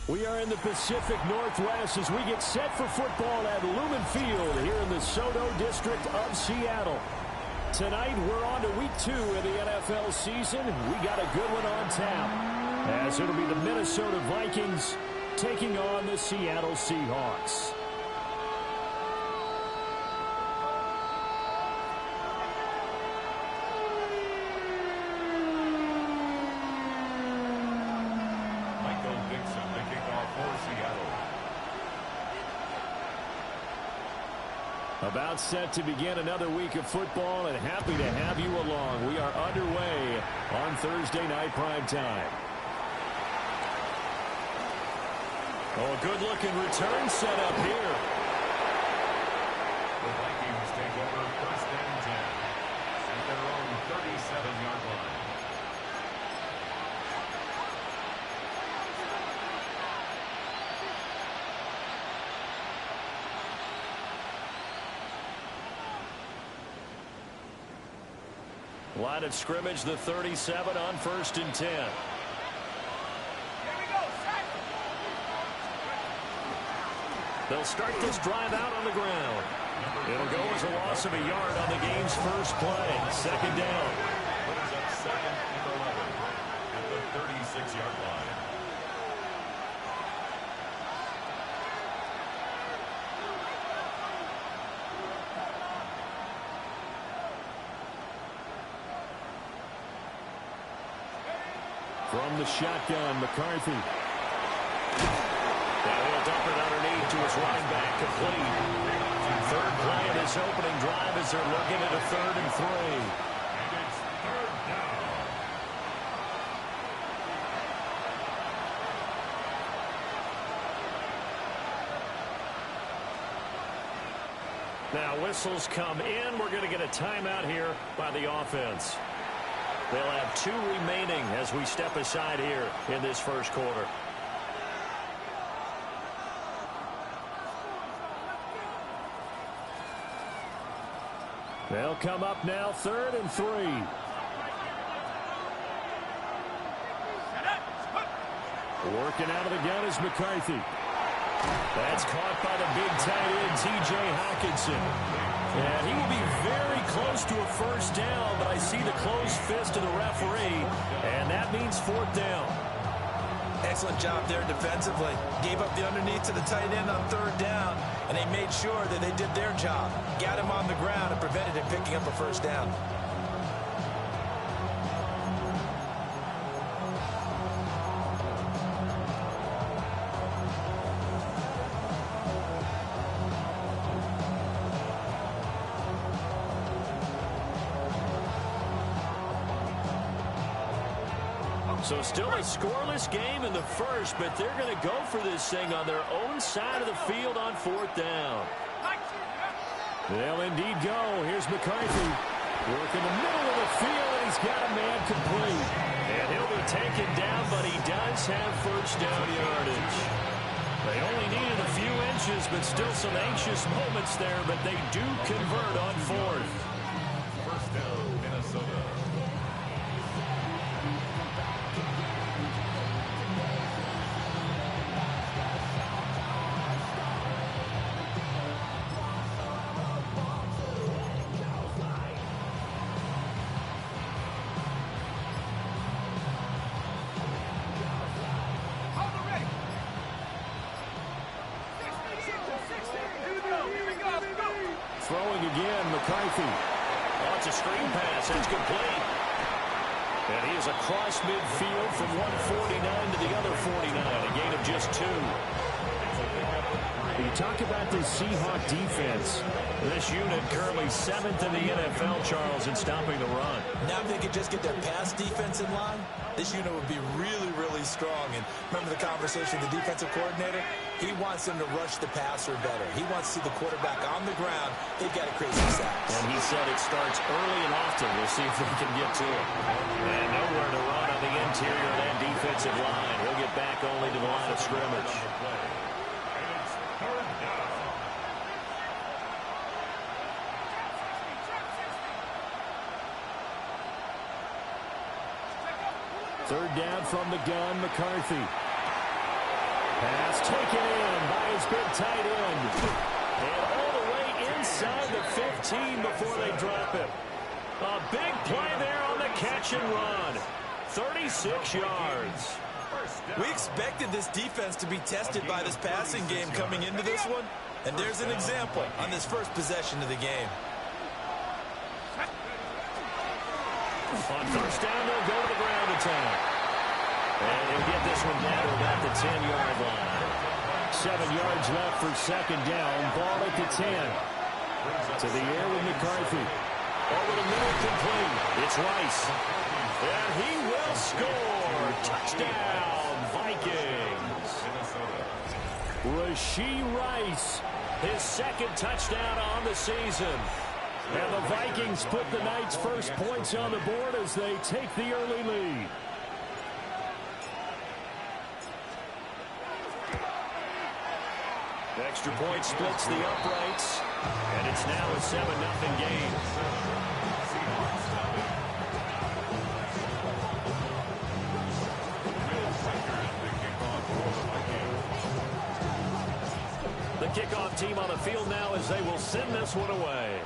We are in the Pacific Northwest as we get set for football at Lumen Field here in the SoDo district of Seattle. Tonight, we're on to week 2 of the NFL season. We got a good one on tap, as it'll be the Minnesota Vikings taking on the Seattle Seahawks. About set to begin another week of football, and happy to have you along. We are underway on Thursday night primetime. Oh, good-looking return set up here. The Vikings take over first and 10 at their own 37-yard line. Line of scrimmage, the 37 on first and 10. They'll start this drive out on the ground. It'll go as a loss of a yard on the game's first play. Second down. Brings up second and 11 at the 36-yard line. From the shotgun, McCarthy. He'll dump it underneath to his running back, complete. Third play of this opening drive as they're looking at a 3rd and 3. And it's third down. Now whistles come in. We're going to get a timeout here by the offense. They'll have 2 remaining as we step aside here in this first quarter. They'll come up now, 3rd and 3. Working out of the gun is McCarthy. That's caught by the big tight end, T.J. Hockenson. And he will be very close to a first down, but I see the closed fist of the referee, and that means 4th down. Excellent job there defensively. Gave up the underneath to the tight end on 3rd down, and they made sure that they did their job. Got him on the ground and prevented him picking up a first down. So still a scoreless game in the first, but they're going to go for this thing on their own side of the field on 4th down. They'll indeed go. Here's McCarthy. Working the middle of the field, and he's got a man complete. And he'll be taken down, but he does have first down yardage. They only needed a few inches, but still some anxious moments there, but they do convert on 4th. First down, Minnesota. Throwing again, McCarthy. Oh, it's a screen pass. It's complete. And he is across midfield from 149 to the other 49. A gain of just 2. You talk about the Seahawk defense. This unit currently 7th in the NFL, Charles, in stopping the run. Now if they could just get their pass defense in line, this unit would be really, really strong. And remember the conversation with the defensive coordinator? He wants them to rush the passer better. He wants to see the quarterback on the ground. They've got to create some sacks. And he said it starts early and often. We'll see if they can get to it. And nowhere to run on the interior of that defensive line. He'll get back only to the line of scrimmage. Third down from the gun, McCarthy. Pass taken in by his big tight end. And all the way inside the 15 before they drop it. A big play there on the catch and run. 36 yards. We expected this defense to be tested by this passing game coming into this one. And there's an example on this first possession of the game. On first down, they'll go to the ground attack. And he'll get this one down to about the 10-yard line. 7 yards left for second down. Ball at the 10. To the air with McCarthy. Over the middle, complete. It's Rice. And he will score. Touchdown, Vikings. Rashee Rice, his second touchdown on the season. And the Vikings put the Knights' first points on the board as they take the early lead. Extra point splits the uprights, and it's now a 7-0 game. The kickoff team on the field now as they will send this one away.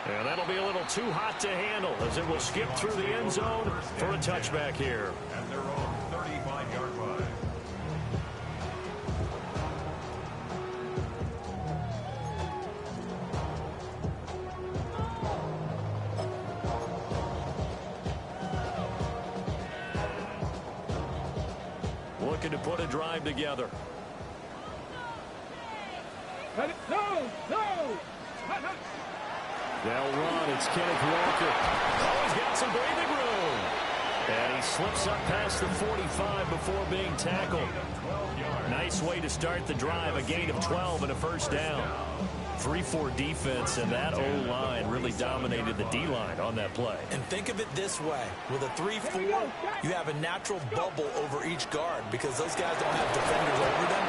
And that'll be a little too hot to handle as it will skip through the end zone for a touchback here. At their own 35-yard line. Looking to put a drive together. They'll run. It's Kenneth Walker. Oh, he's got some breathing room. And he slips up past the 45 before being tackled. Nice way to start the drive. A gain of 12 and a first down. 3-4 defense, and that O-line really dominated the D-line on that play. And think of it this way. With a 3-4, you have a natural bubble over each guard because those guys don't have defenders over them.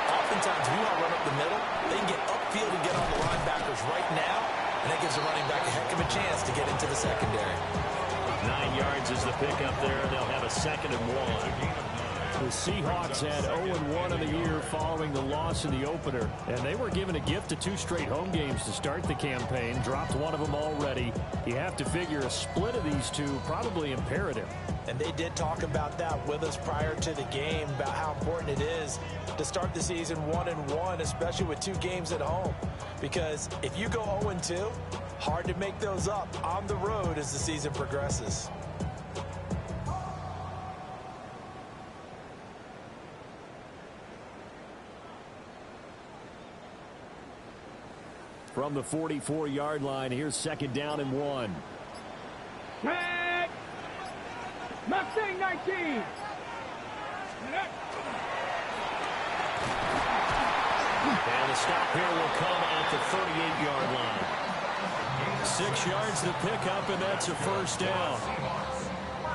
Oftentimes, if you want to run up the middle, they can get upfield and get on the linebackers right now, and that gives the running back a heck of a chance to get into the secondary. 9 yards is the pickup there. They'll have a 2nd and 1. The Seahawks had 0-1 in the year following the loss in the opener, and they were given a gift of 2 straight home games to start the campaign. Dropped one of them already. You have to figure a split of these two probably imperative. And they did talk about that with us prior to the game, about how important it is to start the season 1-1, especially with 2 games at home. Because if you go 0-2, hard to make those up on the road as the season progresses. From the 44-yard line, here's 2nd down and 1. Mustang 19. And the stop here will come at the 38-yard line. 6 yards to pick up, and that's a first down.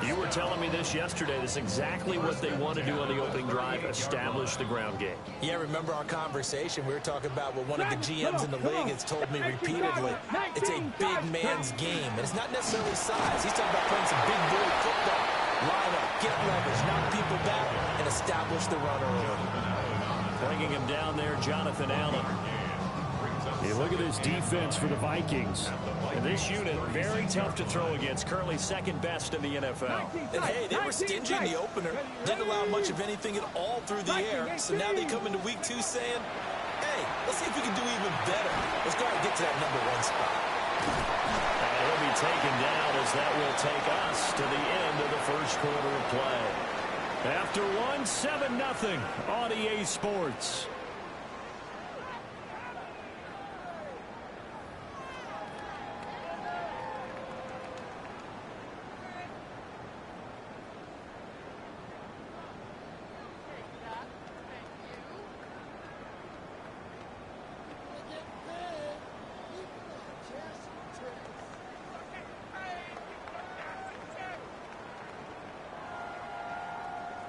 You were telling me this yesterday. This is exactly what they want to do on the opening drive, establish the ground game. Yeah, remember our conversation? We were talking about what one of the GMs in the league has told me repeatedly. It's a big man's game, and it's not necessarily size. He's talking about playing some big boy football. Line up, get leverage, knock people back, and establish the run early. Bringing him down there, Jonathan Allen. You look at this defense for the Vikings. And this unit, very tough to throw against. Currently 2nd best in the NFL. And hey, they were stingy in the opener. Didn't allow much of anything at all through the air. So now they come into week 2 saying, hey, let's see if we can do even better. Let's go out and get to that #1 spot. And he'll be taken down as that will take us to the end of the first quarter of play. After 7-0 on EA Sports.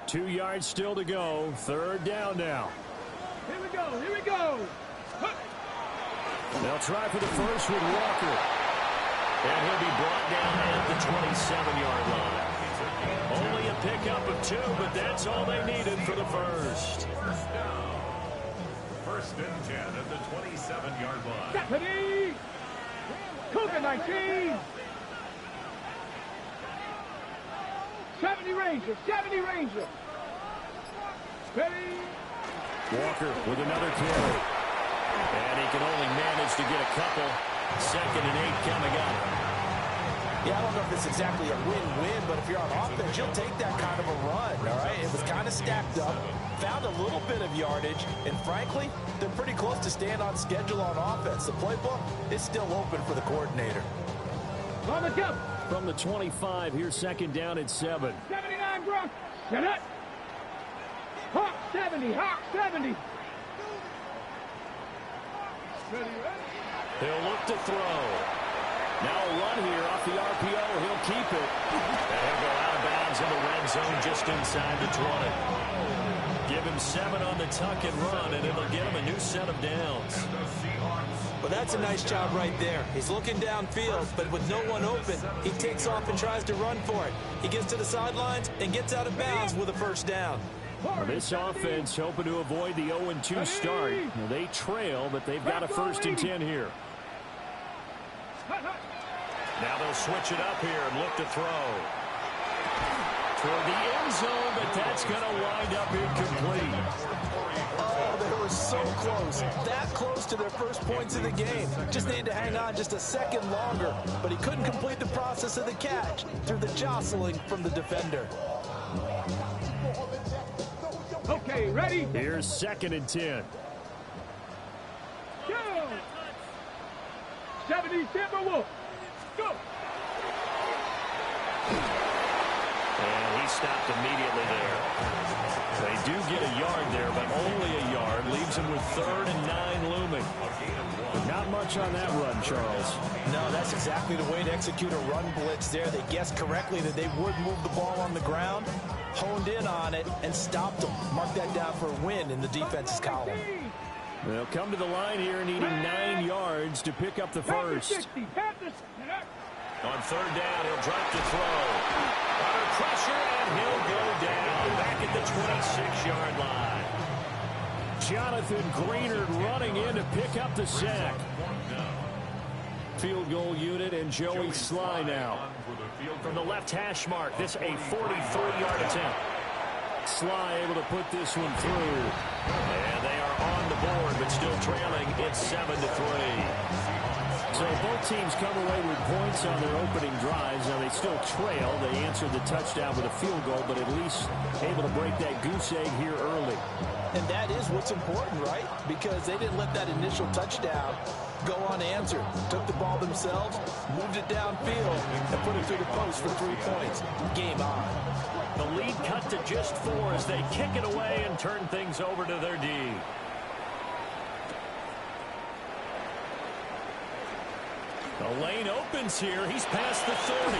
Two yards still to go. 3rd down now. Here we go. Here we go. They'll try for the first with Walker. And he'll be brought down at the 27-yard line. Only a pickup pickup of 2, but that's all they needed for the first. First down. First and 10 at the 27-yard line. Stephanie! Cougar 19! 70 Ranger, 70 Ranger. Ready? Walker with another carry. And he can only manage to get a couple. 2nd and 8 coming up. Yeah, I don't know if it's exactly a win-win, but if you're on offense, you'll take that kind of a run, all right? It was kind of stacked up, found a little bit of yardage, and frankly, they're pretty close to staying on schedule on offense. The playbook is still open for the coordinator. On the jump. From the 25, here's 2nd down at 7. 79 Brock. Set up. Hawk 70, Hawk 70. Ready, ready. He'll look to throw. Now a run here off the RPO. He'll keep it. And he'll go out of bounds in the red zone just inside the 20. Give him 7 on the tuck and run, and it'll get him a new set of downs. Well, that's a nice job right there. He's looking downfield, but with no one open, he takes off and tries to run for it. He gets to the sidelines and gets out of bounds with a first down. Well, this offense hoping to avoid the 0-2 start. Well, they trail, but they've got a 1st and 10 here. Now they'll switch it up here and look to throw. Toward the end zone, but that's going to wind up incomplete. Oh, they were so close. That close to their first points of the game. Just needed to hang on just a second longer, but he couldn't complete the process of the catch through the jostling from the defender. Okay, ready? Here's 2nd and 10. Go! 70 Timberwolf. Go! And he stopped immediately there. They do get a yard there, but only a yard. Leaves him with 3rd and 9 looming. But not much on that run, Charles. No, that's exactly the way to execute a run blitz there. They guessed correctly that they would move the ball on the ground, honed in on it, and stopped them. Mark that down for a win in the defense's column. They'll come to the line here needing 9 yards to pick up the first. On 3rd down, he'll drop to throw. Under pressure, and he'll go down back at the 26-yard line. Jonathan Greenard running in to pick up the sack. Field goal unit and Joey Sly now. From the left hash mark, this a 43-yard attempt. Sly able to put this one through. And they are on the board, but still trailing. It's 7-3. So both teams come away with points on their opening drives. Now they still trail. They answered the touchdown with a field goal, but at least able to break that goose egg here early. And that is what's important, right? Because they didn't let that initial touchdown go unanswered. Took the ball themselves, moved it downfield, and put it through the post for 3 points. Game on. The lead cut to just 4 as they kick it away and turn things over to their D. The lane opens here. He's past the 30.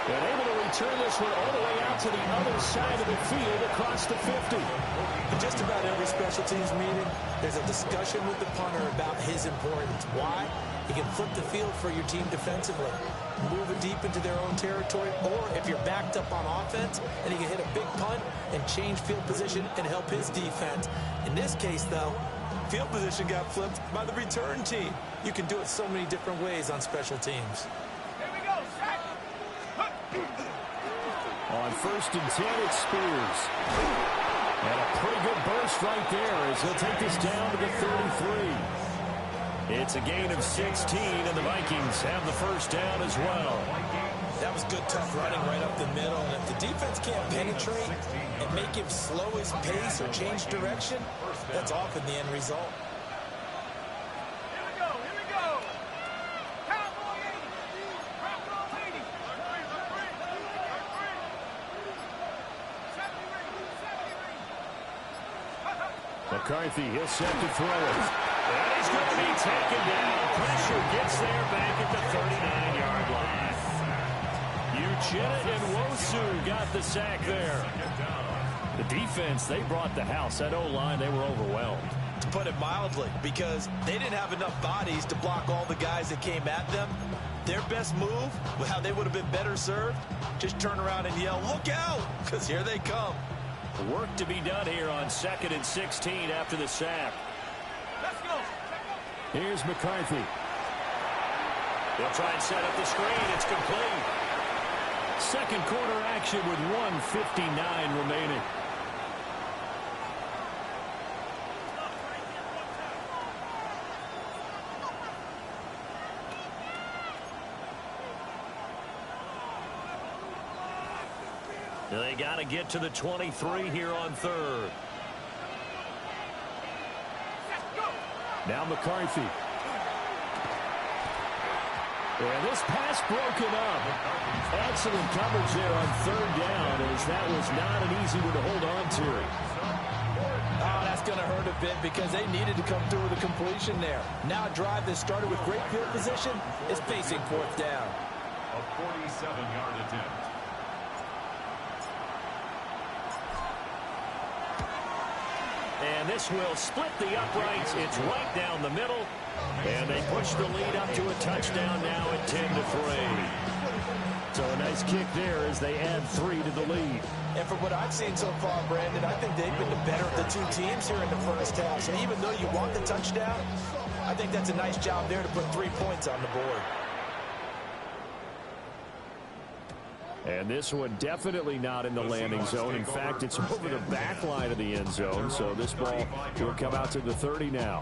And able to return this one all the way out to the other side of the field across the 50. In just about every special teams meeting, there's a discussion with the punter about his importance. Why? He can flip the field for your team defensively, move it deep into their own territory, or if you're backed up on offense, and he can hit a big punt and change field position and help his defense. In this case, though, field position got flipped by the return team. You can do it so many different ways on special teams. Here we go, set. On 1st and 10, it's Spears. And a pretty good burst right there as he'll take this down to the 33. It's a gain of 16, and the Vikings have the first down as well. That was good, tough running right up the middle. And if the defense can't penetrate and make him slow his pace or change direction, that's often the end result. Here we go, here we go. Cowboy 80. Cowboy 80. McCarthy, he'll set to throw it. And he's going to be taken down. Pressure gets there back at the 39-yard line. Uchenna and Wosu got the sack there. The defense, they brought the house. That O-line, they were overwhelmed. To put it mildly, because they didn't have enough bodies to block all the guys that came at them. Their best move, how they would have been better served, just turn around and yell, "Look out!" because here they come. Work to be done here on 2nd and 16 after the sack. Let's go. Here's McCarthy. They'll try and set up the screen. It's complete. Second quarter action with 1:59 remaining. They got to get to the 23 here on 3rd. Now McCarthy. And this pass broken up. Excellent coverage there on 3rd down, as that was not an easy one to hold on to. Oh, that's going to hurt a bit because they needed to come through with a completion there. Now a drive that started with great field position is facing 4th down. A 47-yard attempt. And this will split the uprights. It's right down the middle. And they push the lead up to a touchdown now at 10-3. So a nice kick there as they add 3 to the lead. And from what I've seen so far, Brandon, I think they've been the better of the two teams here in the first half. So even though you want the touchdown, I think that's a nice job there to put 3 points on the board. And this one definitely not in the landing zone. In fact, it's over the back line of the end zone. So this ball will come out to the 30 now.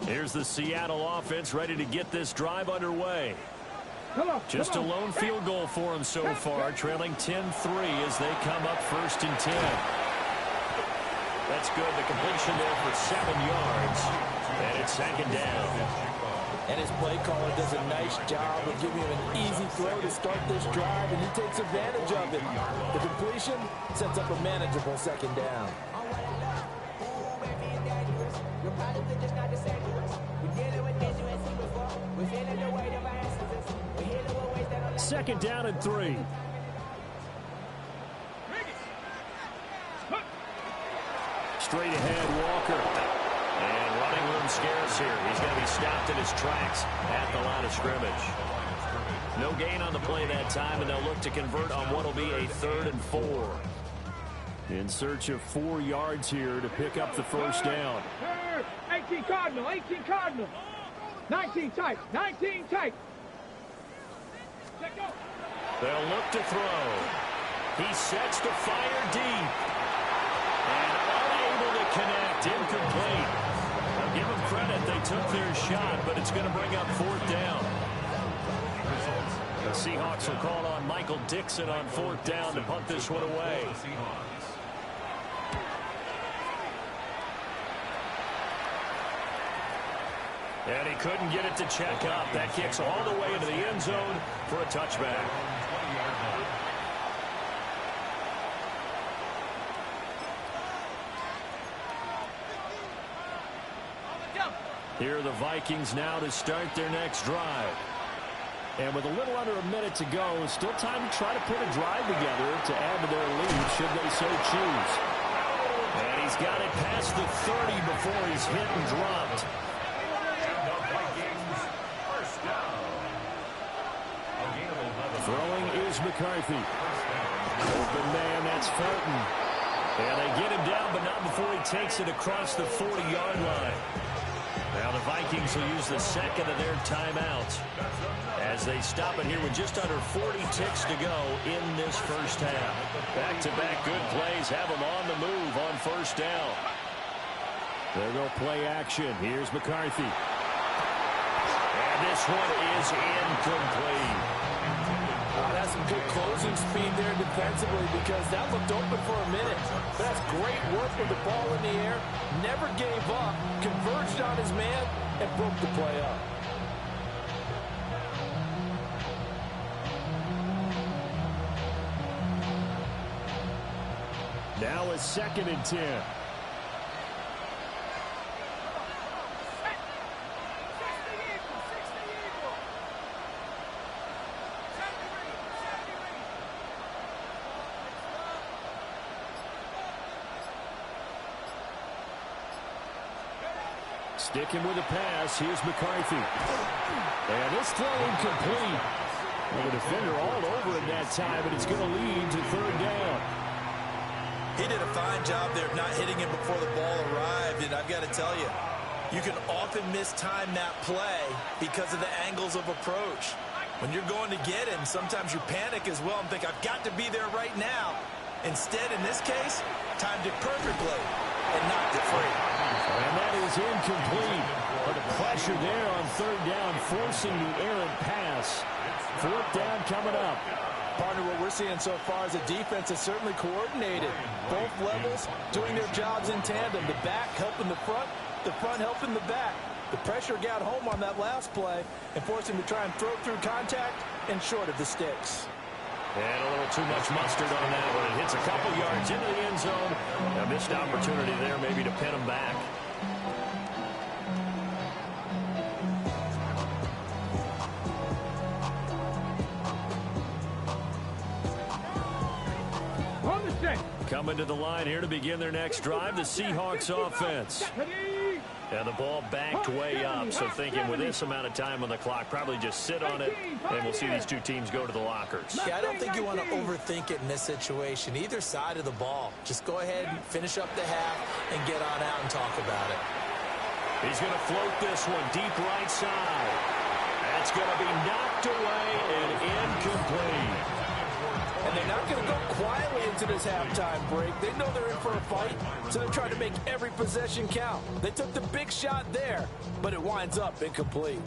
Here's the Seattle offense ready to get this drive underway. Just a lone field goal for them so far, trailing 10-3 as they come up 1st and 10. That's good. The completion there for 7 yards. And it's 2nd down. And his play caller does a nice job of giving him an easy throw to start this drive, and he takes advantage of it. The completion sets up a manageable 2nd down. 2nd down and 3. Straight ahead, Walker. And running room scarce here. He's going to be stopped in his tracks at the line of scrimmage. No gain on the play that time, and they'll look to convert on what will be a 3rd and 4. In search of 4 yards here to pick up the 1st down. 18 Cardinal, 18 Cardinal. 19 tight, 19 tight. They'll look to throw. He sets to fire deep. And unable to connect, incomplete. I'll give them credit, they took their shot, but it's going to bring up 4th down. The Seahawks will call on Michael Dixon on 4th down to punt this one away. And he couldn't get it to check up. That kicks all the way into the end zone for a touchback. Here are the Vikings now to start their next drive. And with a little under a minute to go, still time to try to put a drive together to add to their lead should they so choose. And he's got it past the 30 before he's hit and dropped. Throwing is McCarthy. Open man, that's Fulton. And they get him down, but not before he takes it across the 40-yard line. Now the Vikings will use the 2nd of their timeouts as they stop it here with just under 40 ticks to go in this first half. Back-to-back good plays have them on the move on 1st down. There go play action. Here's McCarthy. And this one is incomplete. That's some good closing speed there defensively because that looked open for a minute. But that's great work with the ball in the air. Never gave up, converged on his man, and broke the play up. Now a 2nd and 10. Sticking with the pass, here's McCarthy. And this throw incomplete. Well, the defender all over it that time, but it's going to lead to third down. He did a fine job there of not hitting him before the ball arrived, and I've got to tell you, you can often mistime that play because of the angles of approach. When you're going to get him, sometimes you panic as well and think, I've got to be there right now. Instead, in this case, timed it perfectly and knocked it free. And that is incomplete. But the pressure there on third down, forcing the errant pass. Fourth down coming up. Partner, what we're seeing so far is the defense is certainly coordinated. Both levels doing their jobs in tandem. The back helping the front helping the back. The pressure got home on that last play and forced him to try and throw through contact and short of the sticks. And a little too much mustard on that one. It hits a couple yards into the end zone. A missed opportunity there maybe to pin him back. Coming to the line here to begin their next drive, the Seahawks offense. And the ball backed way up, so thinking with this amount of time on the clock, probably just sit on it, and we'll see these two teams go to the lockers. Yeah, I don't think you want to overthink it in this situation. Either side of the ball. Just go ahead and finish up the half and get on out and talk about it. He's going to float this one deep right side. That's going to be knocked away and incomplete. And they're not going to go quietly into this halftime break. They know they're in for a fight, so they're trying to make every possession count. They took the big shot there, but it winds up incomplete.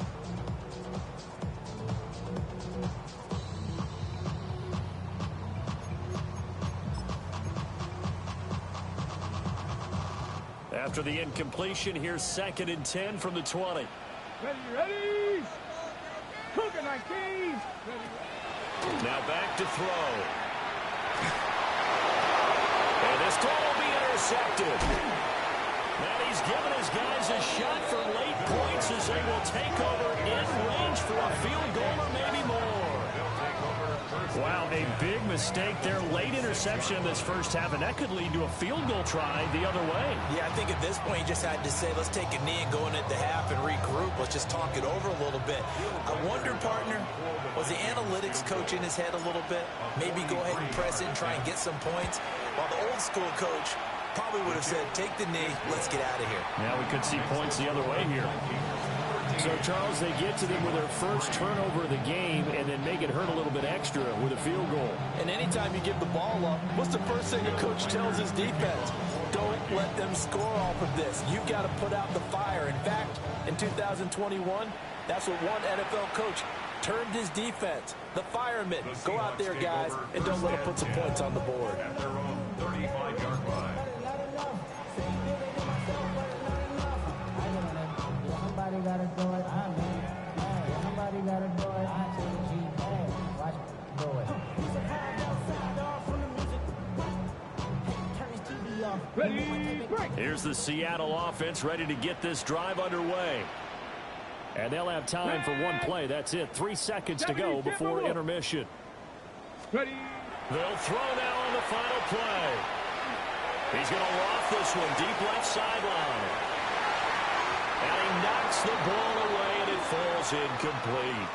After the incompletion, here's 2nd and 10 from the 20. Ready. Cougar 19. Ready. Now back to throw. And this throw will be intercepted. And he's given his guys a shot for late points as they will take over in range for a field goal or maybe more. Wow, a big mistake there. Late interception in this first half, and that could lead to a field goal try the other way. Yeah, I think at this point you just had to say, let's take a knee and go into the half and regroup. Let's just talk it over a little bit. I wonder, partner, was the analytics coach in his head a little bit? Maybe go ahead and press it and try and get some points? While the old school coach probably would have said, take the knee, let's get out of here. Now we could see points the other way here. So, Charles, they get to them with their first turnover of the game and then make it hurt a little bit extra with a field goal. And anytime you give the ball up, what's the first thing a coach tells his defense? Don't let them score off of this. You've got to put out the fire. In fact, in 2021, that's what one NFL coach termed his defense. The firemen. Go out there, guys, and don't let them put some points on the board. At their own 35-yard line. Somebody gotta do it. Somebody gotta do it. Watch do it. Ready, break. Here's the Seattle offense ready to get this drive underway. And they'll have time for one play. That's it. 3 seconds to go before intermission. Ready. They'll throw now on the final play. He's going to loft this one deep left sideline. And he knocks the ball away, and it falls incomplete.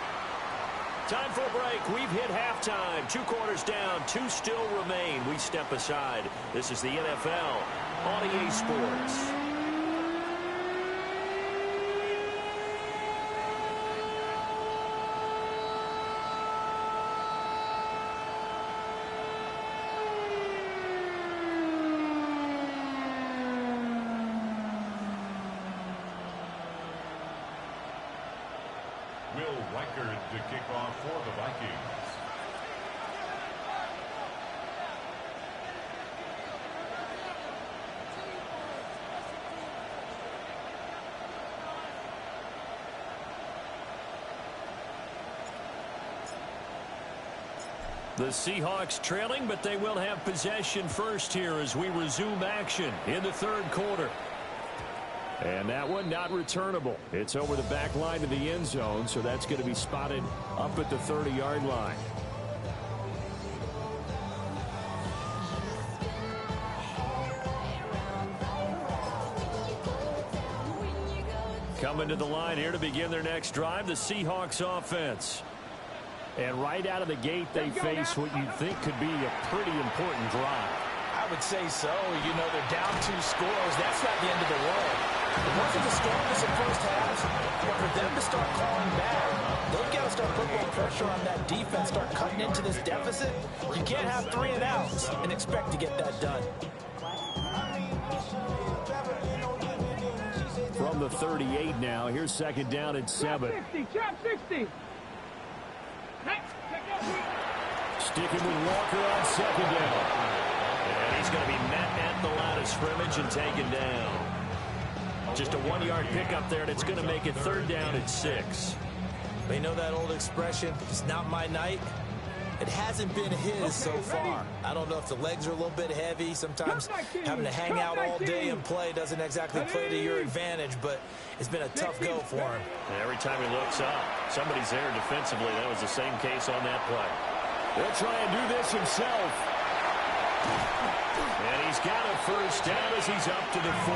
Time for a break. We've hit halftime. 2 quarters down, 2 still remain. We step aside. This is the NFL on EA Sports. Will Reichard to kick off for the Vikings. The Seahawks trailing, but they will have possession first here as we resume action in the third quarter. And that one not returnable. It's over the back line of the end zone, so that's going to be spotted up at the 30-yard line. coming to the line here to begin their next drive, the Seahawks offense. And right out of the gate, they face what you'd think could be a pretty important drive. I would say so. You know, they're down 2 scores. That's not the end of the world. It wasn't the strongest in first halves, but for them to start calling back, they've got to start putting more pressure on that defense, start cutting into this deficit. You can't have 3 and outs and expect to get that done. From the 38 now, here's second down at 7. Trap 60. Sticking with Walker on second down. And he's going to be met at the line of scrimmage and taken down. Just a 1-yard pickup there, and it's going to make it third down at 6. They know that old expression, it's not my night. It hasn't been his so far. I don't know if the legs are a little bit heavy. Sometimes having to hang out all day and play doesn't exactly play to your advantage, but it's been a tough go for him. And every time he looks up, somebody's there defensively. That was the same case on that play. He'll try and do this himself. And he's got a first down as he's up to the 48.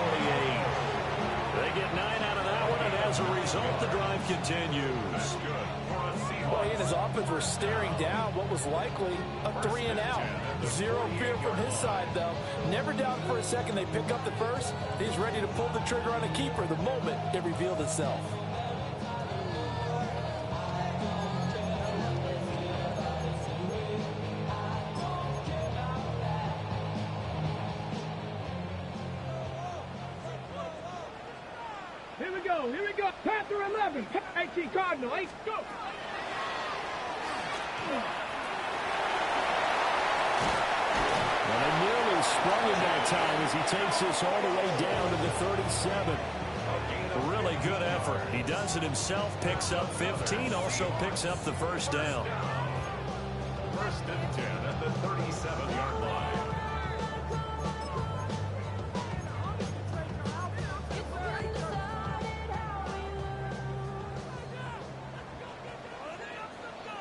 They get 9 out of that one, and as a result, the drive continues. Well, he and his offense were staring down what was likely a 3 and out. Zero fear from his side, though. Never doubt for a second they pick up the first. He's ready to pull the trigger on a keeper the moment it revealed itself. Here we go. Panther 11. 18 Cardinal. 8, go. Well, they nearly sprung him that time as he takes this all the way down to the 37. A really good effort. He does it himself, picks up 15, also picks up the first down. First and 10 at the 37-yard line.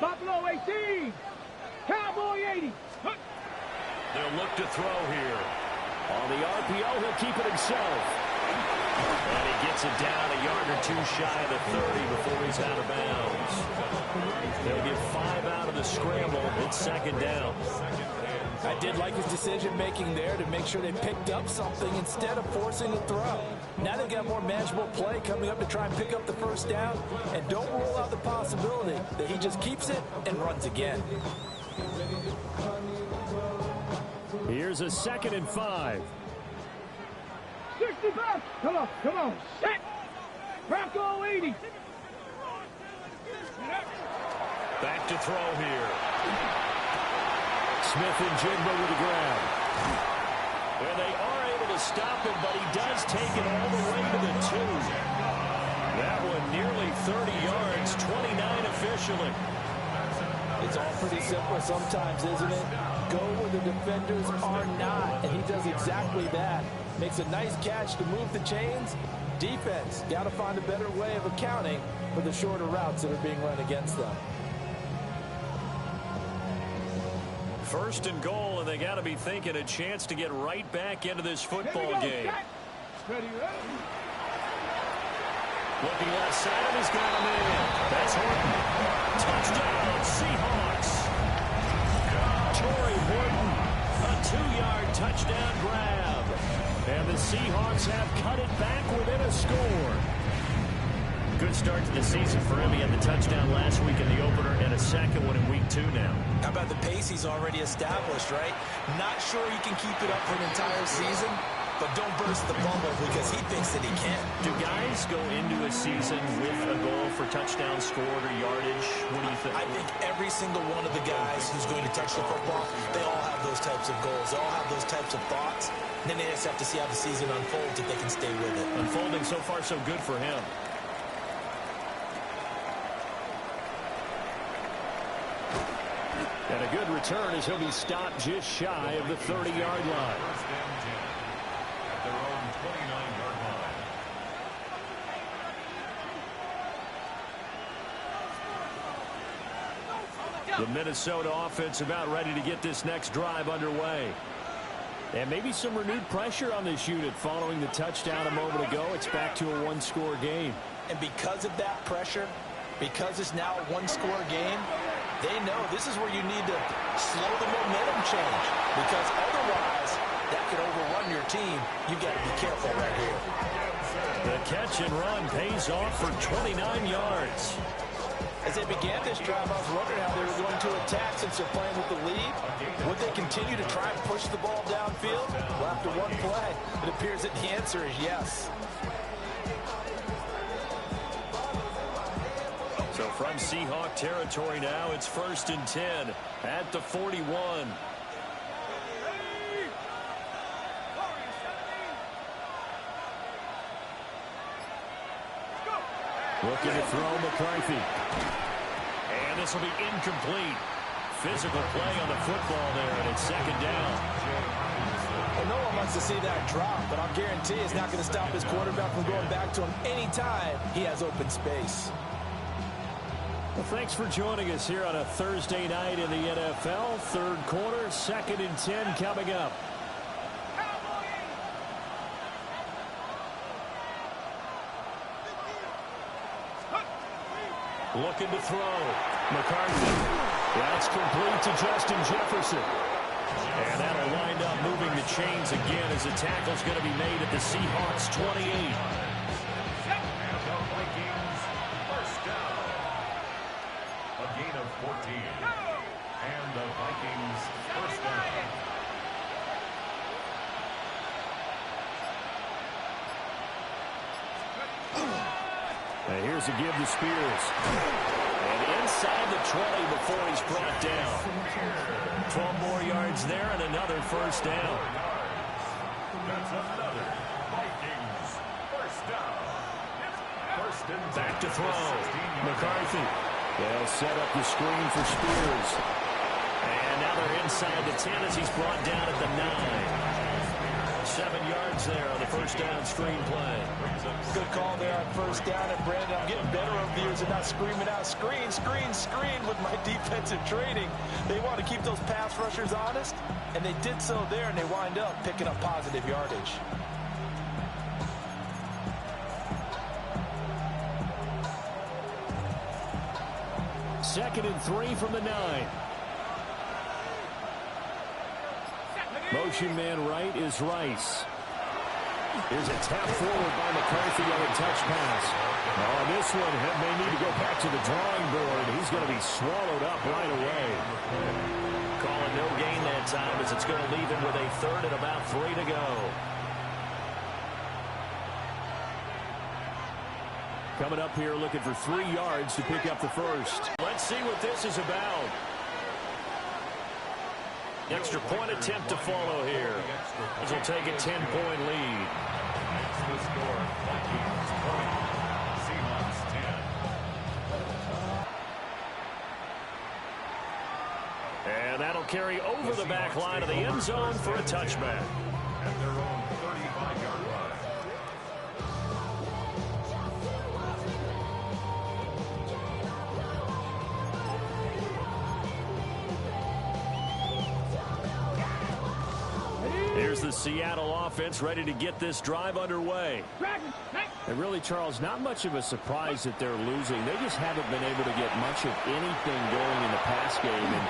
Buffalo 18. Cowboy 80. They'll look to throw here. On the RPO, he'll keep it himself. And he gets it down a yard or 2 shy of the 30 before he's out of bounds. They'll get 5 out of the scramble. It's second down. I did like his decision-making there to make sure they picked up something instead of forcing the throw. Now they've got more manageable play coming up to try and pick up the first down. And don't rule out the possibility that he just keeps it and runs again. Here's a 2nd and 5. 65. Come on. Set. Bronco 80. Back to throw here. Smith and Jigba with the grab. Well, they are able to stop him, but he does take it all the way to the 2. That one nearly 30 yards, 29 officially. It's all pretty simple sometimes, isn't it? Go where the defenders are not, and he does exactly that. Makes a nice catch to move the chains. Defense, got to find a better way of accounting for the shorter routes that are being run against them. First and goal, and they got to be thinking a chance to get right back into this football game. Ready. Looking left side, and he's got him in. That's Horton. Touchdown, Seahawks. Torrey Horton, a 2-yard touchdown grab. And the Seahawks have cut it back within a score. Good start to the season for him. He had the touchdown last week in the opener and a second one in week 2 now. How about the pace he's already established, right? Not sure he can keep it up for an entire season, but don't burst the bubble because he thinks that he can. Do guys go into a season with a goal for touchdowns scored or yardage? What do you think? I think every single one of the guys who's going to touch the football, they all have those types of goals. They all have those types of thoughts. And then they just have to see how the season unfolds if they can stay with it. Unfolding so far so good for him. And a good return as he'll be stopped just shy of the 30-yard line. First and 10 at their own 29-yard line. The Minnesota offense about ready to get this next drive underway. And maybe some renewed pressure on this unit following the touchdown a moment ago. It's back to a one-score game. And because of that pressure, because it's now a one-score game, they know this is where you need to slow the momentum change, because otherwise that could overrun your team. You've got to be careful right here. The catch and run pays off for 29 yards. As they began this drive, I was wondering how they were going to attack since they're playing with the lead. Would they continue to try and push the ball downfield? Well, after one play, it appears that the answer is yes. So from Seahawk territory now, it's 1st and 10 at the 41. Looking to throw McCarthy. And this will be incomplete. Physical play on the football there, and it's 2nd down. Well, no one wants to see that drop, but I'll guarantee it's not going to stop his quarterback from going back to him anytime he has open space. Well, thanks for joining us here on a Thursday night in the NFL. 3rd quarter, 2nd and 10 coming up. Looking to throw. McCarthy. That's complete to Justin Jefferson. And that'll wind up moving the chains again as the tackle's going to be made at the Seahawks 28. And the Vikings, 1st down. A gain of 14. And the Vikings, 1st down. And here's a give to Spears. And inside the 20 before he's brought down. 12 more yards there and another 1st down. That's another Vikings 1st down. 1st and 10. Back to throw. McCarthy. They'll set up the screen for Spears. And now they're inside the 10 as he's brought down at the 9. 7 yards there on the 1st down screen play. Good call there on 1st down. And Brandon, I'm getting better over the years and not screaming out screen, screen, screen with my defensive training. They want to keep those pass rushers honest, and they did so there, and they wind up picking up positive yardage. Second and 3 from the 9. Motion man right is Rice. Here's a tap forward by McCarthy on a touch pass. On this one, may need to go back to the drawing board. He's going to be swallowed up right away. Calling no gain that time as it's going to leave him with a 3rd and about 3 to go. Coming up here looking for 3 yards to pick up the 1st. Let's see what this is about. Extra point attempt to follow here. As he'll take a 10-point lead. That's the score. Vikings 20. Seahawks 10. And that'll carry over the back line of the end zone for a touchback. At their own 35-yard line. Here's the Seattle offense ready to get this drive underway. And really, Charles, not much of a surprise that they're losing. They just haven't been able to get much of anything going in the pass game. And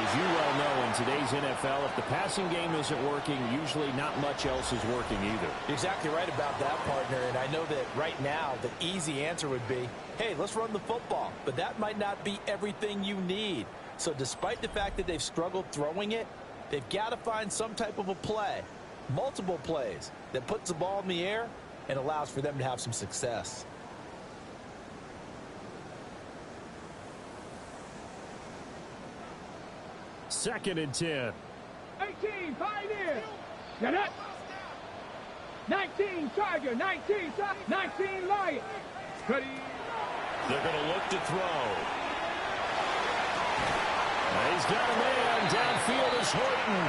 as you well know, in today's NFL, if the passing game isn't working, usually not much else is working either. You're exactly right about that, partner. And I know that right now the easy answer would be, hey, let's run the football. But that might not be everything you need. So despite the fact that they've struggled throwing it, they've got to find some type of a play, multiple plays, that puts the ball in the air and allows for them to have some success. Second and 10. 18, Pioneer. Get up. 19, Charger. 19, 19, Lion. Cuddy. They're going to look to throw. He's got a man. Downfield is Horton.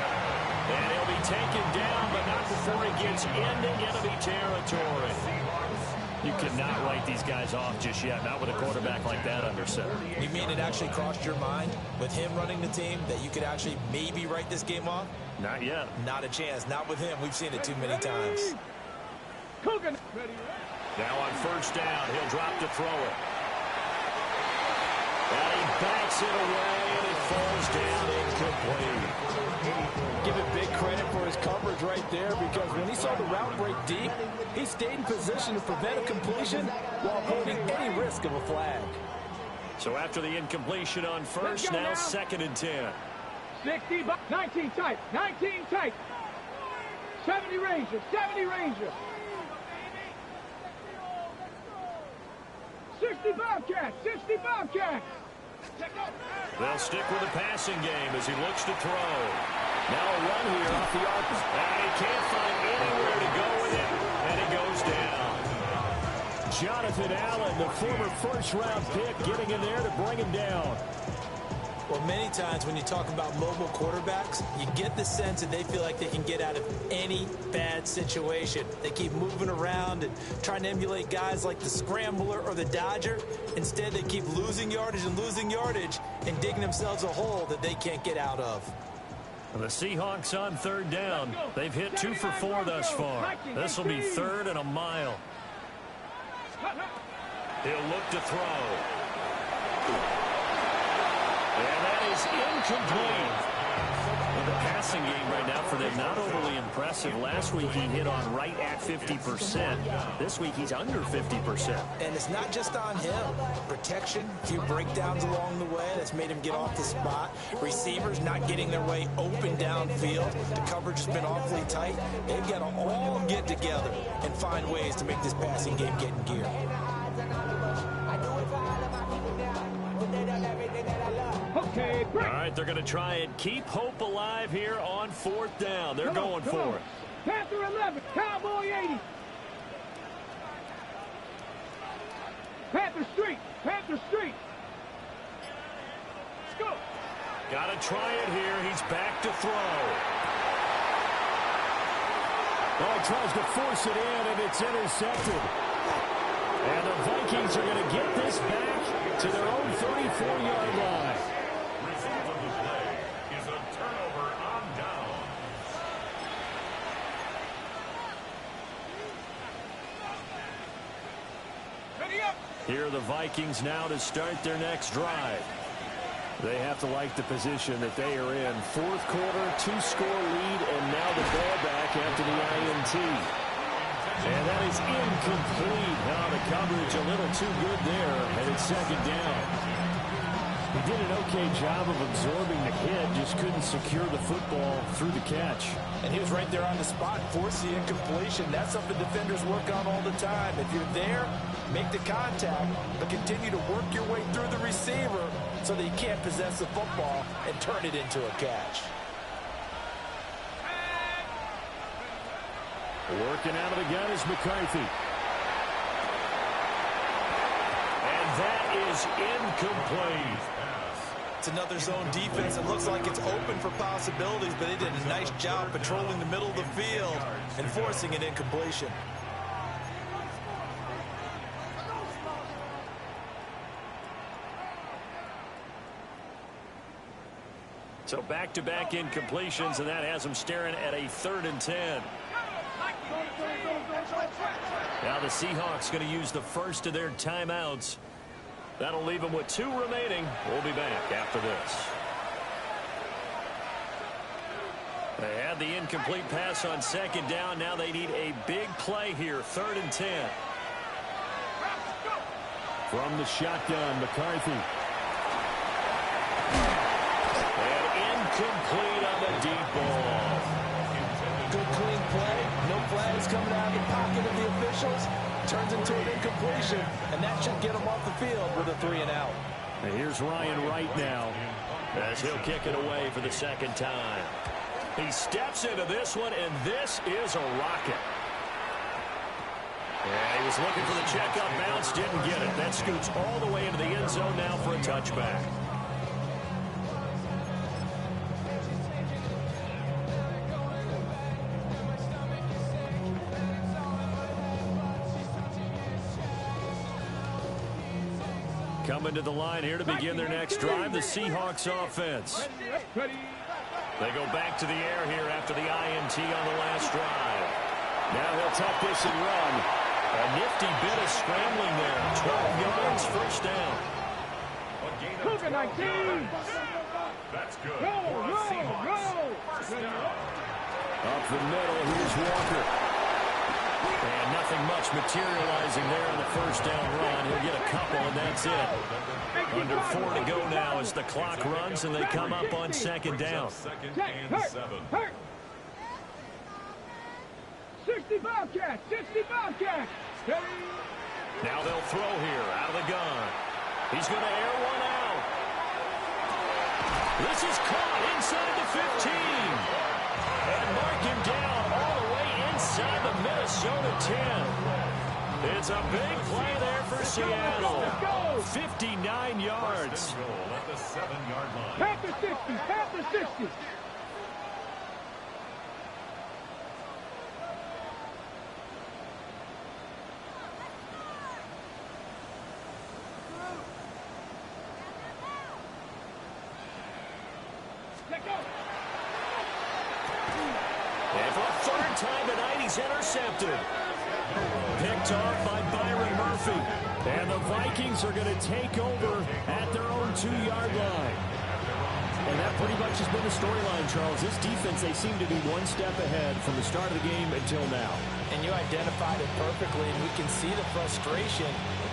And he'll be taken down, but not before he gets into enemy territory. You cannot write these guys off just yet, not with a quarterback like that under center. You mean it actually crossed your mind with him running the team that you could actually maybe write this game off? Not yet. Not a chance. Not with him. We've seen it too many times. Now on first down, he'll drop to throw it. And he backs it away, and it falls down incomplete. Give it big credit for his coverage right there, because when he saw the route break deep, he stayed in position to prevent a completion while avoiding any risk of a flag. So after the incompletion on first, now 2nd and 10. 60, 19 tight, 19 tight. 70 Ranger, 70 Ranger. 60 Bobcats, 60 Bobcats. They'll stick with the passing game as he looks to throw. Now a run here off the arc. And he can't find anywhere to go with it, and it goes down. Jonathan Allen, the former first-round pick, getting in there to bring him down. Well, many times when you talk about mobile quarterbacks, you get the sense that they feel like they can get out of any bad situation. They keep moving around and trying to emulate guys like the Scrambler or the Dodger. Instead, they keep losing yardage and digging themselves a hole that they can't get out of. The Seahawks on 3rd down. They've hit 2 for 4 thus far. This will be 3rd and a mile. He'll look to throw. And that is incomplete. Well, the passing game right now for them, not overly impressive. Last week he hit on right at 50%. This week he's under 50%. And it's not just on him. Protection, a few breakdowns along the way that's made him get off the spot. Receivers not getting their way open downfield. The coverage has been awfully tight. They've got to all get together and find ways to make this passing game get in gear. Okay, All right, they're going to try and keep hope alive here on 4th down. They're going for it. Panther 11, Cowboy 80. Panther Street, Panther Street. Let's go. Got to try it here. He's back to throw. Oh, tries to force it in, and it's intercepted. And the Vikings are going to get this back to their own 34-yard line. Result of the play is a turnover on down. Ready up. Here are the Vikings now to start their next drive. They have to like the position that they are in. 4th quarter, 2-score lead, and now the ball back after the INT. And that is incomplete. Now the coverage a little too good there, and it's 2nd down. He did an okay job of absorbing the hit, just couldn't secure the football through the catch. And he was right there on the spot, forced the incompletion. That's something defenders work on all the time. If you're there, make the contact, but continue to work your way through the receiver so that you can't possess the football and turn it into a catch. Working out of the gun is McCarthy. And that is incomplete. It's another zone defense. It looks like it's open for possibilities, but they did a nice job patrolling the middle of the field and forcing an incompletion. So back-to-back incompletions, and that has them staring at a 3rd and 10. Now the Seahawks going to use the first of their timeouts. That'll leave them with 2 remaining. We'll be back after this. They had the incomplete pass on 2nd down. Now they need a big play here, 3rd and 10. From the shotgun, McCarthy. And incomplete on the deep ball. Good clean play. No flags coming out of the pocket of the officials. Turns into an incompletion, and that should get him off the field with a 3-and-out. And here's Ryan Wright now. As he'll kick it away for the 2nd time. He steps into this one, and this is a rocket. Yeah, he was looking for the checkup bounce, didn't get it. That scoots all the way into the end zone now for a touchback. Coming to the line here to begin their next drive, the Seahawks offense. They go back to the air here after the INT on the last drive. Now he'll tuck this and run. A nifty bit of scrambling there. 12 yards, first down. Cougar 19. That's good. Go. Up the middle, here's Walker. And nothing much materializing there on the first down run. He'll get a couple, and that's it. Under 4 to go now as the clock runs, and they come up on second down. 65 catch. Now they'll throw here out of the gun. He's going to air one out. This is caught inside the 15. And mark him down all the way inside the Minnesota 10. It's a big play there for Seattle. 59 yards. At the 7-yard line. Panther 60. And for a third time tonight, he's intercepted. Picked off by Byron Murphy. And the Vikings are going to take over at their own 2-yard line. And that pretty much has been the storyline, Charles. This defense, they seem to be one step ahead from the start of the game until now. And you identified it perfectly, and we can see the frustration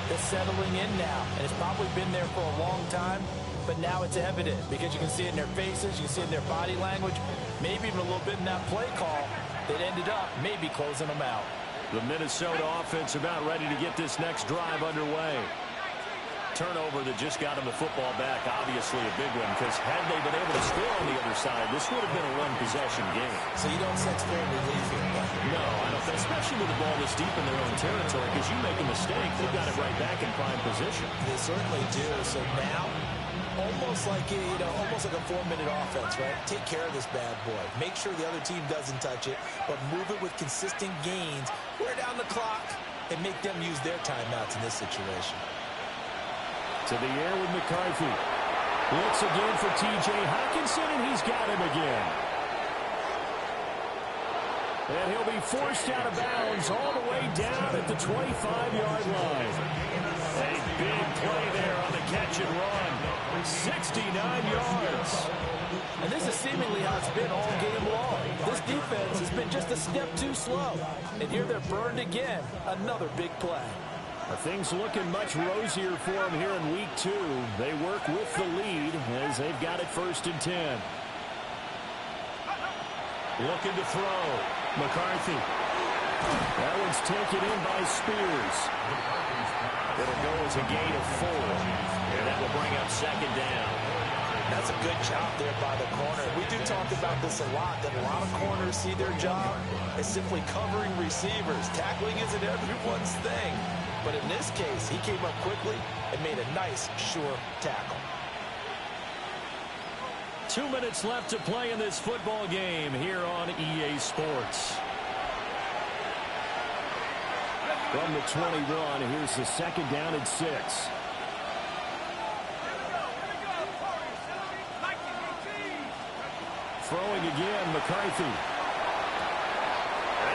that's settling in now. And it's probably been there for a long time, but now it's evident because you can see it in their faces, you can see it in their body language, maybe even a little bit in that play call that ended up maybe closing them out. The Minnesota offense about ready to get this next drive underway. Turnover that just got him the football back, obviously a big one, because had they been able to score on the other side, this would have been a one-possession game. So you don't sense fair relief here, but no, I don't think, especially with the ball this deep in their own territory, because you make a mistake, they've got it right back in prime position. they certainly do. So now, almost like a 4-minute offense, right? Take care of this bad boy. Make sure the other team doesn't touch it, but move it with consistent gains. Wear down the clock and make them use their timeouts in this situation. To the air with McCarthy. Looks again for T.J. Hockenson, and he's got him again. And he'll be forced out of bounds all the way down at the 25-yard line. A big play there on the catch and run. 69 yards. And this is seemingly how it's been all game long. This defense has been just a step too slow. And here they're burned again. Another big play. Things looking much rosier for them here in week 2. They work with the lead as they've got it 1st and 10. Looking to throw. McCarthy. That one's taken in by Spears. It'll go as a gain of 4. And that will bring up second down. That's a good job there by the corner. We do talk about this a lot, that a lot of corners see their job as simply covering receivers. Tackling isn't everyone's thing. But in this case, he came up quickly and made a nice, sure tackle. 2 minutes left to play in this football game here on EA Sports. From the 21, here's the second down and 6. Throwing again, McCarthy.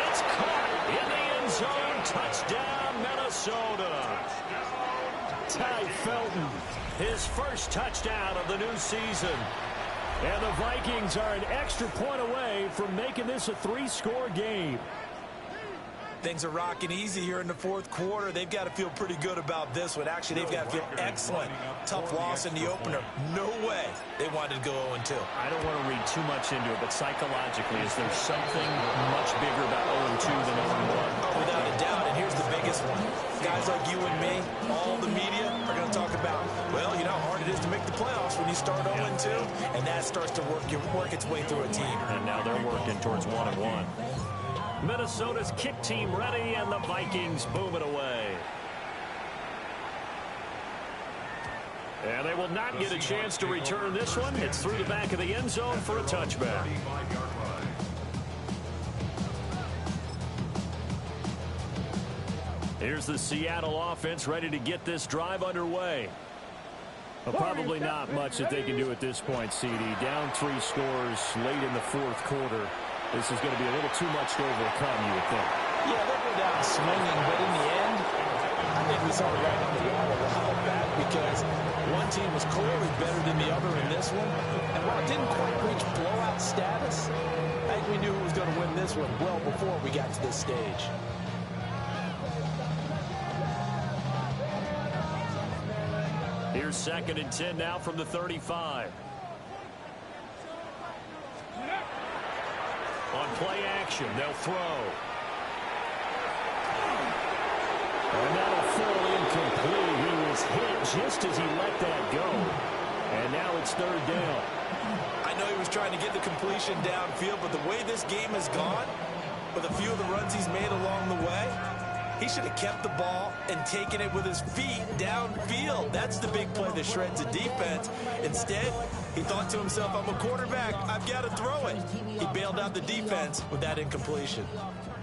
It's caught in the end zone. Touchdown, Minnesota. Ty Felton, his first touchdown of the new season. And the Vikings are an extra point away from making this a 3-score game. Things are rocking easy here in the 4th quarter. They've got to feel pretty good about this one. Actually, they've got to feel excellent. Tough loss in the opener. No way they wanted to go 0-2. I don't want to read too much into it, but psychologically, is there something much bigger about 0-2 than 0-1? Oh, without a doubt, and here's the biggest one. Guys like you and me, all the media, are going to talk about, well, you know how hard it is to make the playoffs when you start 0-2, and that starts to work its way through a team. And now they're working towards 1-1. Minnesota's kick team ready, and the Vikings boom it away. And they will not get a chance to return this one. It's through the back of the end zone for a touchback. Here's the Seattle offense ready to get this drive underway. Well, probably not much that they can do at this point, CD. Down 3 scores late in the fourth quarter. This is going to be a little too much to overcome, you would think. Yeah, they'll go down swinging, but in the end, I think we saw the writing on the wall a while back because one team was clearly better than the other in this one. And while it didn't quite reach blowout status, I think we knew who was going to win this one well before we got to this stage. Here's 2nd and 10 now from the 35. On play action, they'll throw. And that'll fall incomplete. He was hit just as he let that go. And now it's 3rd down. I know he was trying to get the completion downfield, but the way this game has gone, with a few of the runs he's made along the way, he should have kept the ball and taken it with his feet downfield. That's the big play that shreds the defense. Instead, he thought to himself, I'm a quarterback, I've got to throw it. He bailed out the defense with that incompletion.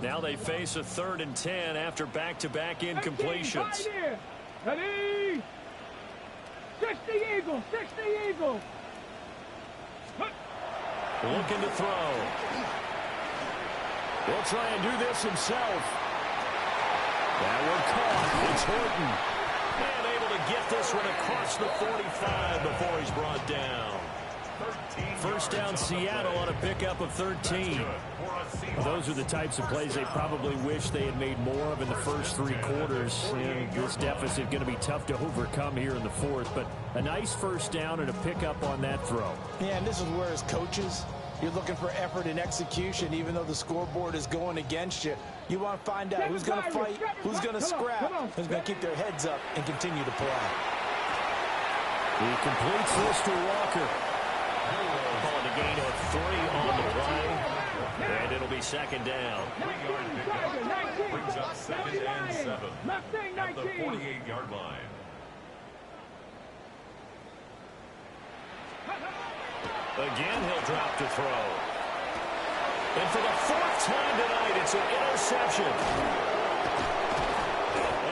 Now they face a 3rd and 10 after back-to-back incompletions. Ready? 60 Eagle, 60 Eagle. Looking to throw. He'll try and do this himself. That one caught. It's Horton. And able to get this one across the 45 before he's brought down. 1st down Seattle on a pickup of 13. Those are the types of plays they probably wish they had made more of in the first 3 quarters. And this deficit going to be tough to overcome here in the 4th. But a nice 1st down and a pickup on that throw. Yeah, and this is where as coaches, you're looking for effort and execution, even though the scoreboard is going against you. You want to find out who's going to fight, who's going to scrap, who's going to keep their heads up and continue to play. He completes this to Walker. Calling a gain of 3 on the play. And it'll be 2nd down. 3 brings up 2nd and 7 at the 48-yard line. Again, he'll drop to throw. And for the 4th time tonight, it's an interception.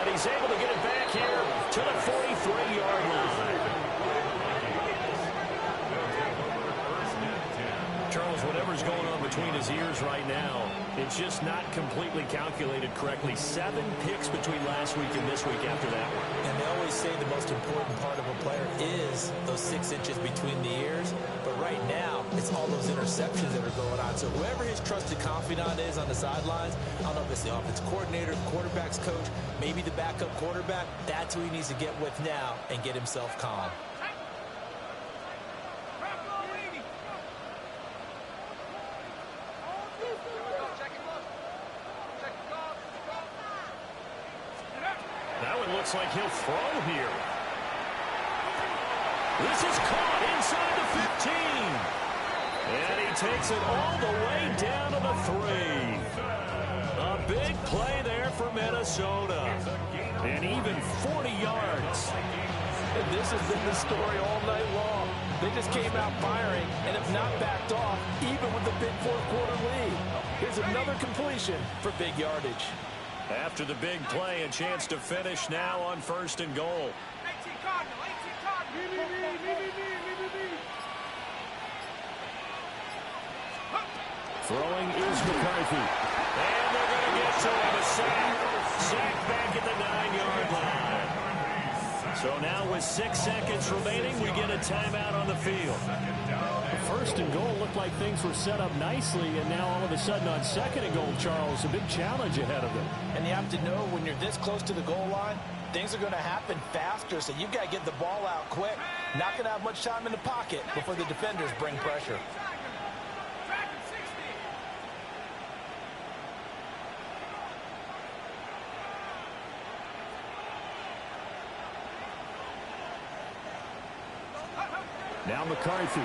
And he's able to get it back here to the 43-yard line. Charles, whatever's going on between his ears right now, it's just not completely calculated correctly. 7 picks between last week and this week after that one. And they always say the most important part of a player is those 6 inches between the ears. But right now, it's all those interceptions that are going on. So whoever his trusted confidant is on the sidelines, I don't know if it's the offense coordinator, the quarterback's coach, maybe the backup quarterback, that's who he needs to get with now and get himself calm. Looks like he'll throw here. This is caught inside the 15. And he takes it all the way down to the 3. A big play there for Minnesota. And even 40 yards. And this has been the story all night long. They just came out firing and have not backed off, even with the big 4th quarter lead. Here's another completion for big yardage. After the big play, a chance to finish now on 1st and goal. Throwing is McCarthy. And they're going to get to him. A sack back at the 9-yard line. So now with 6 seconds remaining, we get a timeout on the field. The 1st and goal looked like things were set up nicely, and now all of a sudden on 2nd and goal, Charles, a big challenge ahead of them. And you have to know when you're this close to the goal line, things are going to happen faster, so you've got to get the ball out quick. Not going to have much time in the pocket before the defenders bring pressure. Now McCarthy.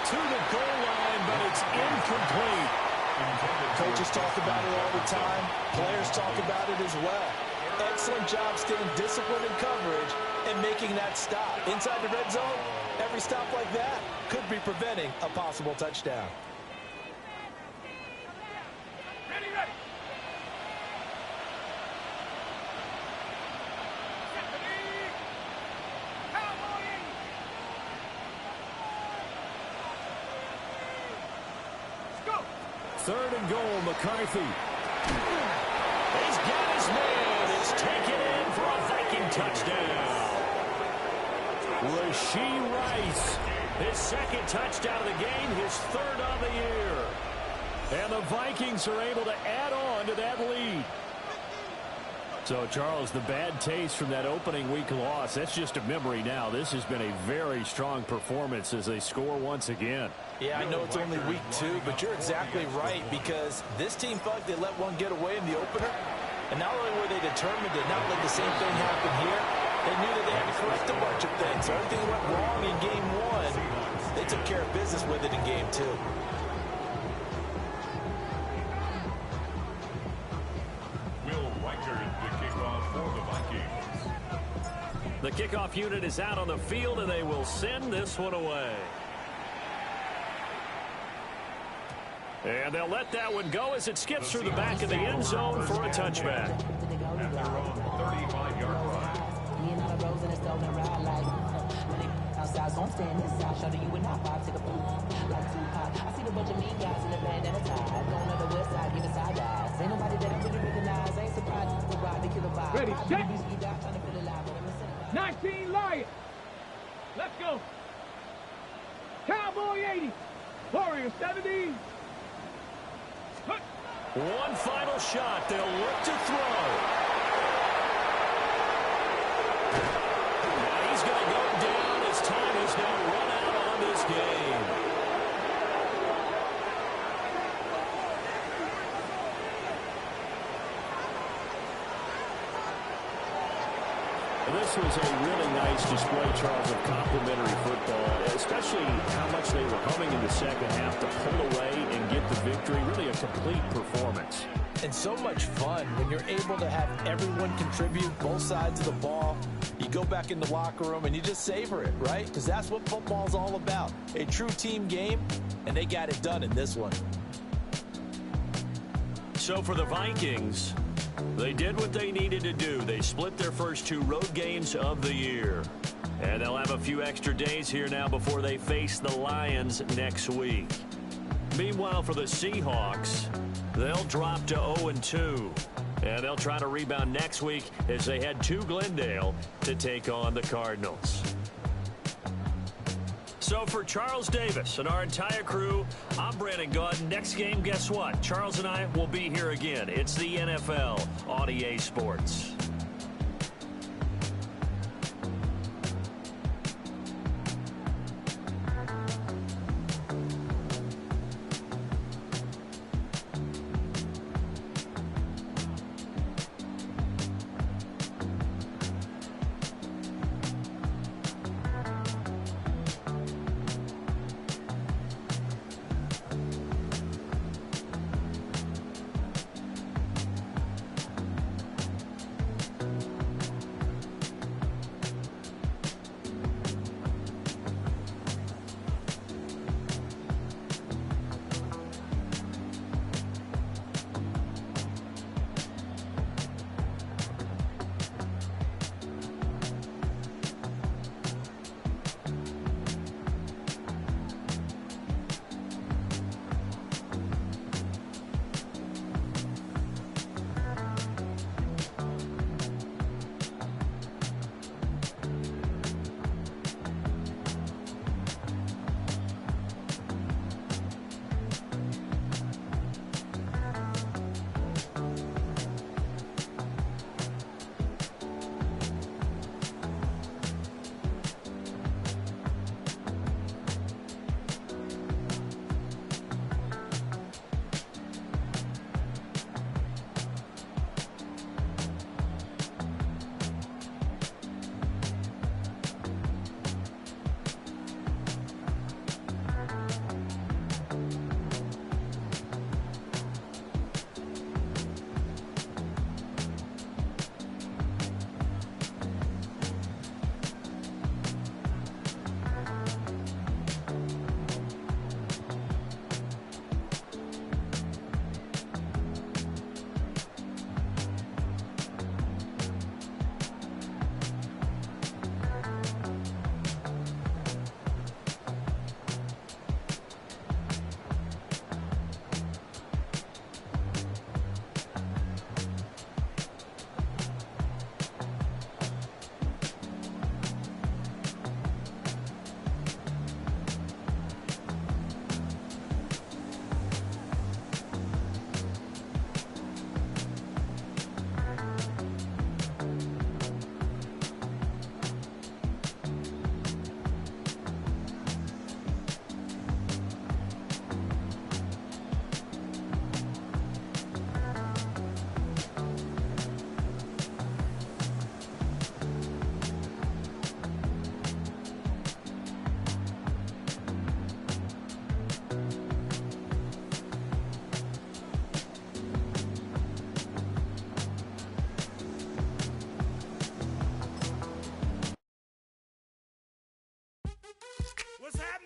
To the goal line, but it's incomplete. Coaches talk about it all the time. Players talk about it as well. Excellent job staying disciplined in coverage and making that stop. Inside the red zone, every stop like that could be preventing a possible touchdown. 3rd and goal, McCarthy. He's got his man. It's taken in for a Viking touchdown. Rashee Rice, his 2nd touchdown of the game, his 3rd of the year. And the Vikings are able to add on to that lead. So, Charles, the bad taste from that opening week loss, that's just a memory now. This has been a very strong performance as they score once again. Yeah, I know it's only week 2, but you're exactly right, because this team felt like they let one get away in the opener. And not only were they determined to not let the same thing happen here, they knew that they had to correct a bunch of things. So everything went wrong in game 1. They took care of business with it in game 2. The kickoff unit is out on the field, and they will send this one away. And they'll let that one go as it skips through the back of the end zone for a touchback. At their own 35-yard line. Outside, so I'm standing inside, show you and I vibe, take a boot. Like Tupac, I see the bunch of mean guys in the band and a tie. Going on the west side, giving side eyes. Ain't nobody that I really recognize. Ain't surprised to ride the killer vibe. Ready, set. 19 Lions. Let's go. Cowboy 80. Warrior 70. One final shot. They'll look to throw. Now he's going to go down. His time has now run out on this game. This was a really nice display, Charles, of complimentary football, especially how much they were humming in the second half to pull away and get the victory. Really a complete performance. And so much fun when you're able to have everyone contribute, both sides of the ball. You go back in the locker room and you just savor it, right? Because that's what football's all about. A true team game, and they got it done in this one. So for the Vikings, they did what they needed to do. They split their first 2 road games of the year. And they'll have a few extra days here now before they face the Lions next week. Meanwhile, for the Seahawks, they'll drop to 0-2. And they'll try to rebound next week as they head to Glendale to take on the Cardinals. So for Charles Davis and our entire crew, I'm Brandon Gaudin. Next game, guess what? Charles and I will be here again. It's the NFL on EA Sports.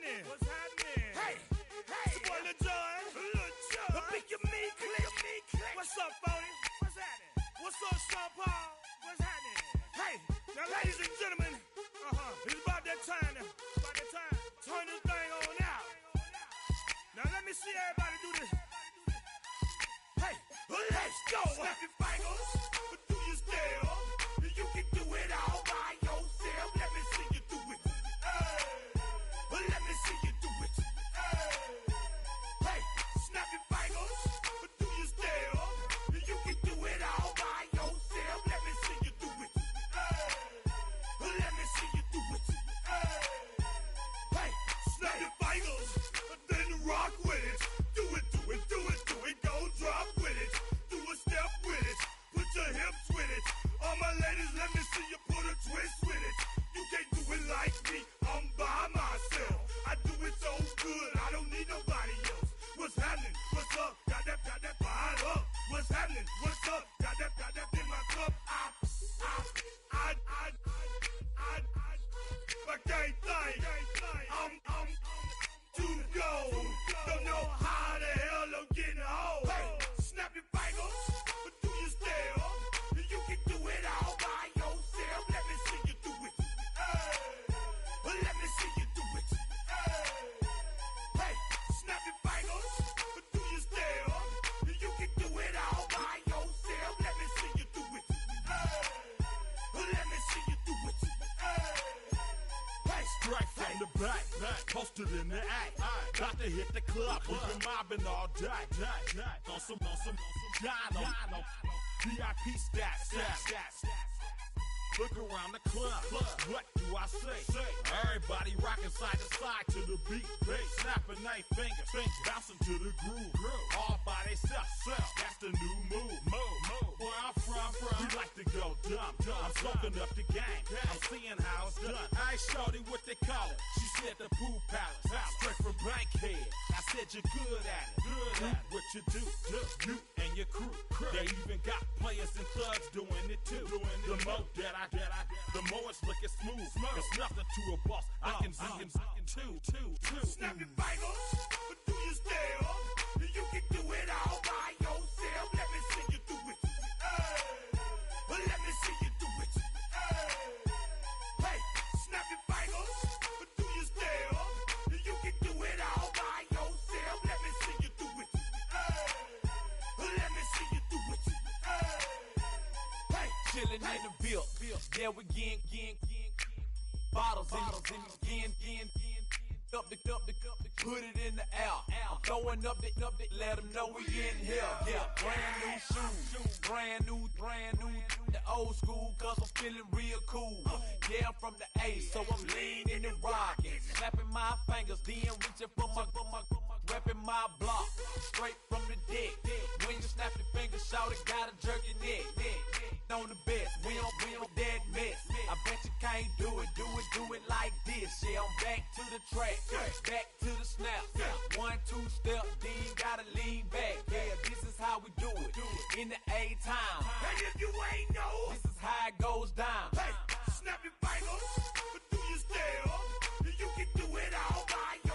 happening? What's happening? Hey, it's your boy Lil Jon. The pick your me click. What's up, Phony? What's happening? What's up, Sean Paul? What's happening? Hey, now ladies and gentlemen, it's about that time now. About that time. Turn this thing on out. Now let me see everybody do this. Hey, let's go. Snap your fingers, but do you still? You can do it all by yourself. Let me see you do it. Let me see you do it. Hey, snap your fingers, but do you still? You can do it all by yourself. Let me see you do it. Let me see you do it. Hey, snap your fingers, but then rock with it. Do it. Go drop with it. Do a step with it. Put your hips with it. All my ladies, let me see you put a twist with it. You can't do it like me. I'm by myself. I do it so good. I don't need nobody else. What's happening? What's up? Got that fired up. What's happening? What's up? Got that in my cup. I can't think. I'm too go. Don't know how the hell I'm getting home. Hey, snap your fingers, but do you still? You can do it all by yourself. Let me see you do it. Let me see you do it. Hey, snap your fingers, but do you still? You can do it all by yourself. Let me see you do it. Let me see you do it. Hey, straight from the back, posted in the act. Got to hit the club, we've been mobbing all day. On some Dino, VIP stats. Look around the club, what do I say? Everybody rocking side to side to the beat. Snapping their fingers, bouncing to the groove. All by themselves, that's the new move. Where I'm from, we like to go dumb. I'm soaking up the game, I'm seeing how it's done. I ain't shorty what they call it. She said the pool palace, straight from Bankhead. I said you're good at it. What you do, you and your crew. They even got players and thugs doing it too. The more the more it's looking smooth. It's nothing to a boss. I can two. Snap your fingers, but do you still? You can do it all by yourself. Let me see you do it. Let me see you do it. Hey, snap your fingers, but do you still? You can do it all by yourself. Let me see you do it. Let me see you do it. Hey, chillin' in the bill. Yeah, we getting bottles in up the put it in the air. I'm throwing up the let them know we in here. Yeah, brand new shoes, brand new, the old school, cause I'm feeling real cool. Yeah, I'm from the A, so I'm leaning and rocking, snapping my fingers, then reaching for my repping my block, straight from the deck. When you snap your fingers, shout it, gotta jerk your neck. On the best, we don't that mess. I bet you can't do it like this. Yeah, I'm back to the track, back to the snap. 1, 2 step, then gotta lean back. Yeah, this is how we do it in the A-time. And if you ain't know, this is how it goes down. Hey, snap your fingers, but do you still? You can do it all by yourself.